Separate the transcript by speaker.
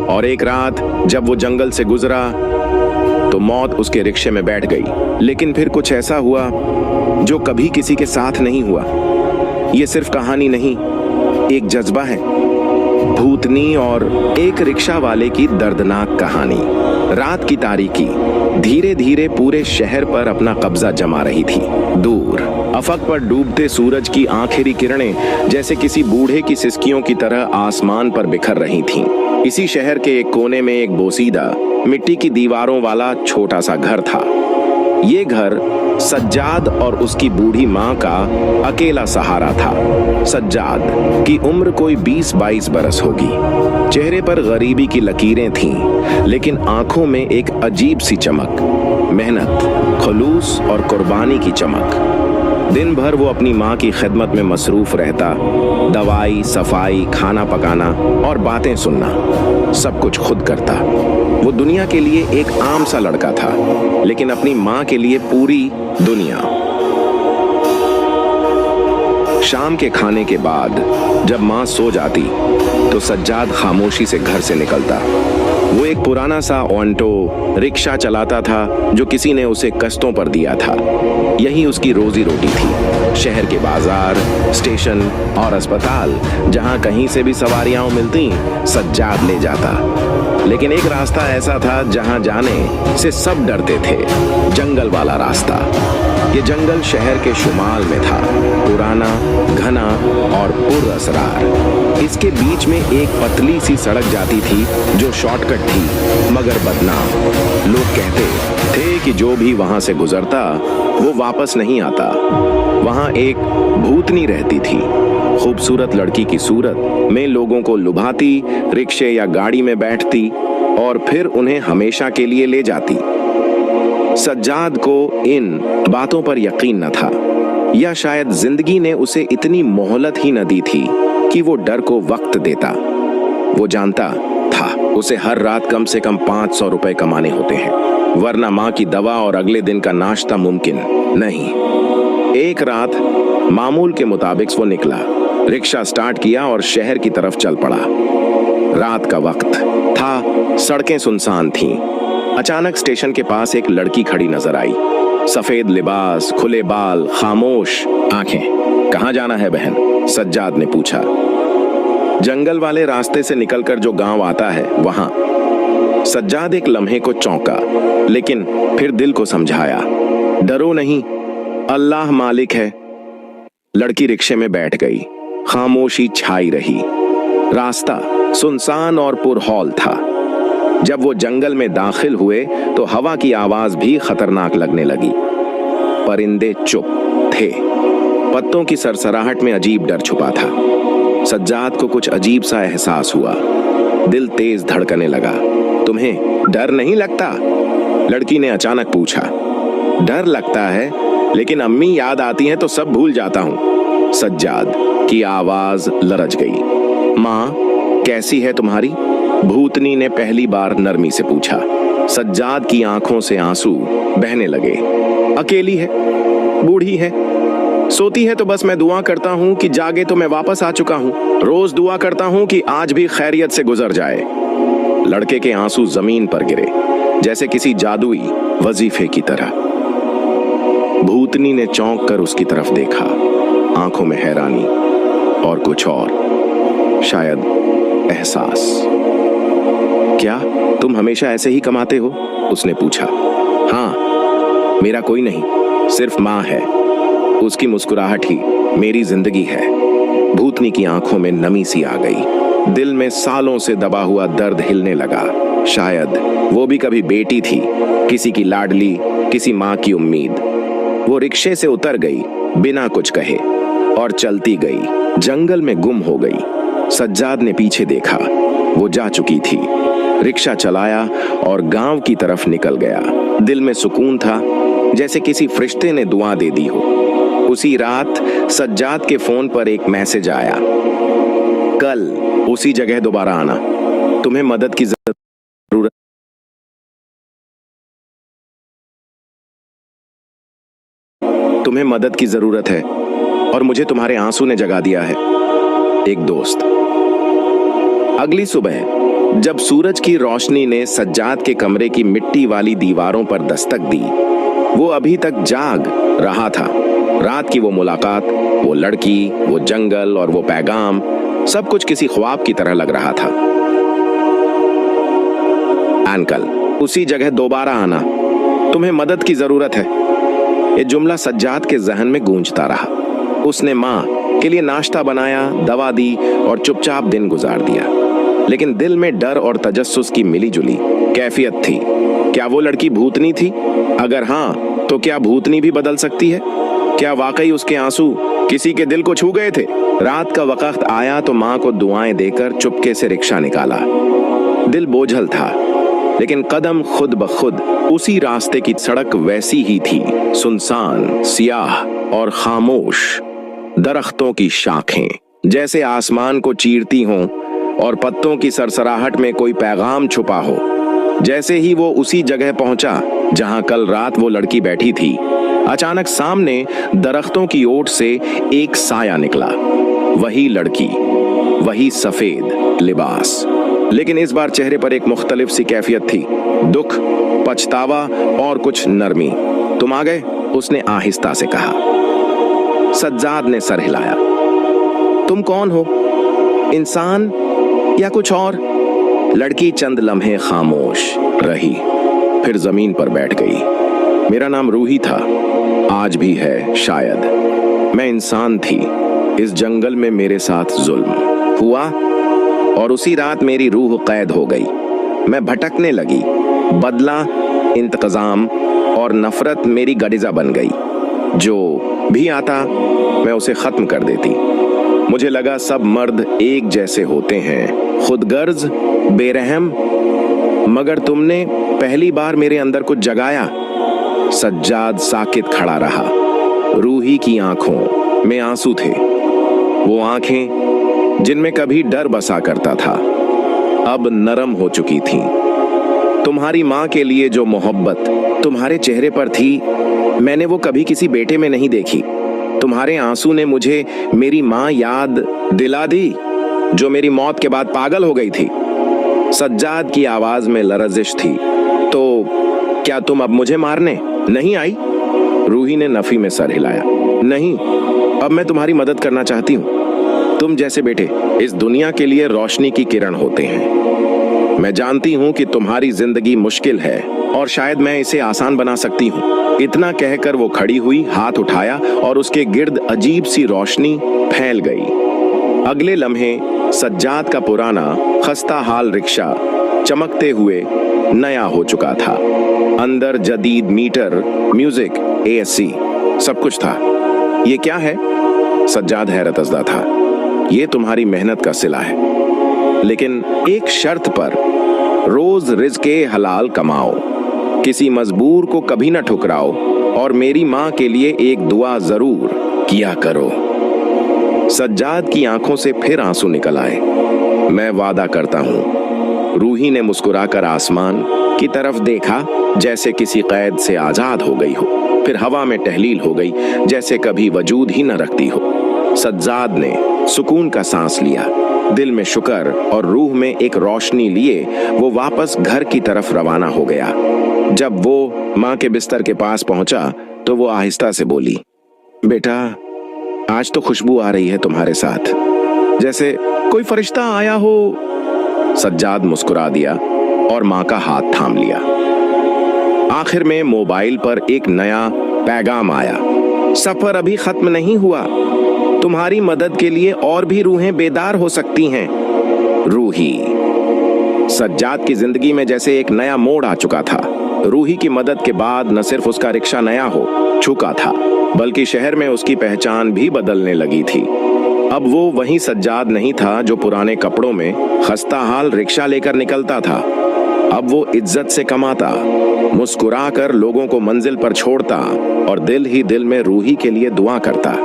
Speaker 1: और एक रात जब वो जंगल से गुजरा तो मौत उसके रिक्शे में बैठ गई। लेकिन फिर कुछ ऐसा हुआ जो कभी किसी के साथ नहीं हुआ। ये सिर्फ कहानी नहीं, एक जज्बा है, भूतनी और एक रिक्शा वाले की दर्दनाक कहानी। रात की तारीकी धीरे धीरे पूरे शहर पर अपना कब्जा जमा रही थी। दूर अफक पर डूबते सूरज की आखिरी किरणें जैसे किसी बूढ़े की सिसकियों की तरह आसमान पर बिखर रही थीं। इसी शहर के एक कोने में एक बोसीदा मिट्टी की दीवारों वाला छोटा सा घर था। ये घर सज्जाद और उसकी बूढ़ी माँ का अकेला सहारा था। सज्जाद की उम्र कोई 20-22 बरस होगी। चेहरे पर गरीबी की लकीरें थीं, लेकिन आंखों में एक अजीब सी चमक, मेहनत, खुलूस और कुर्बानी की चमक। दिन भर वो अपनी माँ की खिदमत में मसरूफ रहता, दवाई, सफाई, खाना पकाना और बातें सुनना, सब कुछ खुद करता। वो दुनिया के लिए एक आम सा लड़का था, लेकिन अपनी माँ के लिए पूरी दुनिया। शाम के खाने के बाद जब माँ सो जाती तो सज्जाद खामोशी से घर से निकलता। वो एक पुराना सा ऑन्टो रिक्शा चलाता था जो किसी ने उसे कश्तों पर दिया था। यही उसकी रोजी रोटी थी। शहर के बाजार, स्टेशन और अस्पताल जहां कहीं से भी सवारियां मिलती, सज्जाद ले जाता। लेकिन एक रास्ता ऐसा था जहां जाने से सब डरते थे, जंगल वाला रास्ता। ये जंगल शहर के शुमाल में था, पुराना, घना और पुरअसरार। इसके बीच में एक पतली सी सड़क जाती थी जो शॉर्टकट थी, मगर बदनाम। लोग कहते थे कि जो भी वहां से गुजरता वो वापस नहीं आता। वहां एक भूतनी रहती थी, खूबसूरत लड़की की सूरत में लोगों को लुभाती, रिक्शे या गाड़ी में बैठती और फिर उन्हें हमेशा के लिए ले जाती। सज्जाद को इन बातों पर यकीन न था, या शायद जिंदगी ने उसे इतनी मोहलत ही न दी थी कि वो डर को वक्त देता। वो जानता था उसे हर रात कम से कम 500 रुपए कमाने होते हैं, वरना माँ की दवा और अगले दिन का नाश्ता मुमकिन नहीं। एक रात मामूल के मुताबिक वो निकला, रिक्शा स्टार्ट किया और शहर की तरफ चल पड़ा। रात का वक्त था, सड़कें सुनसान थीं। अचानक स्टेशन के पास एक लड़की खड़ी नजर आई। सफेद लिबास, खुले बाल, खामोश आंखें। कहाँ जाना है बहन? सज्जाद ने पूछा। जंगल वाले रास्ते से निकलकर जो गांव आता है वहां। सज्जाद एक लम्हे को चौंका, लेकिन फिर दिल को समझाया, डरो नहीं, अल्लाह मालिक है। लड़की रिक्शे में बैठ गई। खामोशी छाई रही। रास्ता सुनसान और पुरहौल था। जब वो जंगल में दाखिल हुए तो हवा की आवाज भी खतरनाक लगने लगी। परिंदे चुप थे, पत्तों की सरसराहट में अजीब डर छुपा था। सज्जाद को कुछ अजीब सा एहसास हुआ। दिल तेज धड़कने लगा। तुम्हें डर नहीं लगता? लड़की ने अचानक पूछा। डर लगता है, लेकिन अम्मी याद आती हैं तो सब भूल जाता हूं। सज्जाद की आवाज लरज गई। माँ कैसी है तुम्हारी? भूतनी ने पहली बार नरमी से पूछा। सज्जाद की आंखों से आंसू बहने लगे। अकेली है, बूढ़ी है, सोती है तो बस मैं दुआ करता हूं कि जागे तो मैं वापस आ चुका हूं। रोज दुआ करता हूं कि आज भी खैरियत से गुजर जाए। लड़के के आंसू जमीन पर गिरे, जैसे किसी जादुई वजीफे की तरह। भूतनी ने चौंक कर उसकी तरफ देखा, आंखों में हैरानी और कुछ और, शायद एहसास। क्या तुम हमेशा ऐसे ही कमाते हो? उसने पूछा। हाँ, मेरा कोई नहीं, सिर्फ माँ है। उसकी मुस्कुराहट ही मेरी जिंदगी है। भूतनी की आंखों में नमी सी आ गई। दिल में सालों से दबा हुआ दर्द हिलने लगा। शायद वो भी कभी बेटी थी, किसी की लाडली, किसी माँ की उम्मीद। वो रिक्शे से उतर गई बिना कुछ कहे और चलती गई, जंगल में गुम हो गई। सज्जाद ने पीछे देखा, वो जा चुकी थी। रिक्शा चलाया और गांव की तरफ निकल गया। दिल में सुकून था, जैसे किसी फरिश्ते ने दुआ दे दी हो। उसी रात सज्जाद के फोन पर एक मैसेज आया, कल उसी जगह दोबारा आना, तुम्हें मदद की जरूरत। तुम्हें मदद की जरूरत है और मुझे तुम्हारे आंसू ने जगा दिया है। एक दोस्त। अगली सुबह जब सूरज की रोशनी ने सज्जाद के कमरे की मिट्टी वाली दीवारों पर दस्तक दी, वो अभी तक जाग रहा था। रात की वो मुलाकात, वो लड़की, वो जंगल और वो पैगाम, सब कुछ किसी ख्वाब की तरह लग रहा था। अंकल, उसी जगह दोबारा आना, तुम्हें मदद की जरूरत है। ये जुमला सज्जाद के जहन में गूंजता रहा। उसने माँ के लिए नाश्ता बनाया, दवा दी और चुपचाप दिन गुजार दिया। लेकिन दिल में डर और तजस्सुस की मिलीजुली कैफियत थी। क्या वो लड़की भूतनी थी? अगर हाँ, तो क्या भूतनी भी बदल सकती है? क्या वाकई उसके आंसू किसी के दिल को छू गए थे? रात का वक्त आया तो माँ को दुआएं देकर चुपके से रिक्शा निकाला। दिल बोझल था, लेकिन कदम खुद ब खुद उसी रास्ते की सड़क वैसी ही थी, सुनसान, सियाह और खामोश। दरख्तों की शाखें जैसे आसमान को चीरती हों और पत्तों की सरसराहट में कोई पैगाम छुपा हो। जैसे ही वो उसी जगह पहुंचा जहां कल रात वो लड़की बैठी थी, अचानक सामने दरख्तों की ओट से एक साया निकला। वही लड़की, वही सफेद लिबास, लेकिन इस बार चेहरे पर एक मुख्तलिफ सी कैफियत थी, दुख, पछतावा और कुछ नरमी। तुम आ गए? उसने आहिस्ता से कहा। सज्जाद ने सर हिलाया। तुम कौन हो? इंसान या कुछ और? लड़की चंद लम्हे खामोश रही, फिर जमीन पर बैठ गई। मेरा नाम रूही था, आज भी है शायद। मैं इंसान थी, इस जंगल में मेरे साथ जुल्म हुआ और उसी रात मेरी रूह कैद हो गई। मैं भटकने लगी, बदला, इंतकाम और नफरत मेरी गडिजा बन गई। जो भी आता मैं उसे खत्म कर देती। मुझे लगा सब मर्द एक जैसे होते हैं, खुदगर्ज, बेरहम, मगर तुमने पहली बार मेरे अंदर कुछ जगाया। सज्जाद साकित खड़ा रहा। रूही की आंखों में आंसू थे, वो आंखें जिनमें कभी डर बसा करता था, अब नरम हो चुकी थीं। तुम्हारी माँ के लिए जो मोहब्बत तुम्हारे चेहरे पर थी, मैंने वो कभी किसी बेटे में नहीं देखी। तुम्हारे आंसू ने मुझे मेरी माँ याद दिला दी, जो मेरी मौत के बाद पागल हो गई थी। सज्जाद की आवाज में लरजिश थी। तो क्या तुम अब मुझे मारने नहीं आई? रूही ने नफी में सर हिलाया। नहीं, अब मैं तुम्हारी मदद करना चाहती हूँ। तुम जैसे बेटे इस दुनिया के लिए रोशनी की किरण होते हैं। मैं जानती हूँ कि तुम्हारी जिंदगी मुश्किल है और शायद मैं इसे आसान बना सकती हूँ। इतना कहकर वो खड़ी हुई, हाथ उठाया और उसके गिर्द अजीब सी रोशनी फैल गई। अगले लम्हे सज्जाद का पुराना खस्ता हाल रिक्शा चमकते हुए नया हो चुका था। अंदर जदीद मीटर, म्यूजिक, एसी, सब कुछ था। ये क्या है? सज्जाद हैरतज़दा था। ये तुम्हारी मेहनत का सिला है, लेकिन एक शर्त पर, रोज रिज़्क़े हलाल कमाओ, किसी मजबूर को कभी न ठुकराओ और मेरी माँ के लिए एक दुआ जरूर किया करो। सज्जाद की आंखों से फिर आंसू निकल आए। मैं वादा करता हूँ। रूही ने मुस्कुराकर आसमान की तरफ देखा, जैसे किसी कैद से आजाद हो गई हो, फिर हवा में टहलील हो गई, जैसे कभी वजूद ही न रखती हो। सज्जाद ने सुकून का सांस लिया। दिल में शुक्र और रूह में एक रोशनी लिए वो वापस घर की तरफ रवाना हो गया। जब वो माँ के बिस्तर के पास पहुंचा तो वो आहिस्ता से बोली, बेटा, आज तो खुशबू आ रही है तुम्हारे साथ, जैसे कोई फरिश्ता आया हो। सज्जाद मुस्कुरा दिया और माँ का हाथ थाम लिया। आखिर में मोबाइल पर एक नया पैगाम आया। सफर अभी खत्म नहीं हुआ, तुम्हारी मदद के लिए और भी रूहें बेदार हो सकती हैं। रूही। सज्जाद की जिंदगी में जैसे एक नया मोड़ आ चुका था। रूही की मदद के बाद न सिर्फ उसका रिक्शा नया हो चुका था, बल्कि शहर में उसकी पहचान भी बदलने लगी थी। अब वो वही सज्जाद नहीं था जो पुराने कपड़ों में खस्ता हाल रिक्शा लेकर निकलता था। अब वो इज्जत से कमाता, मुस्कुराकर लोगों को मंजिल पर छोड़ता और दिल ही दिल में रूही के लिए दुआ करता।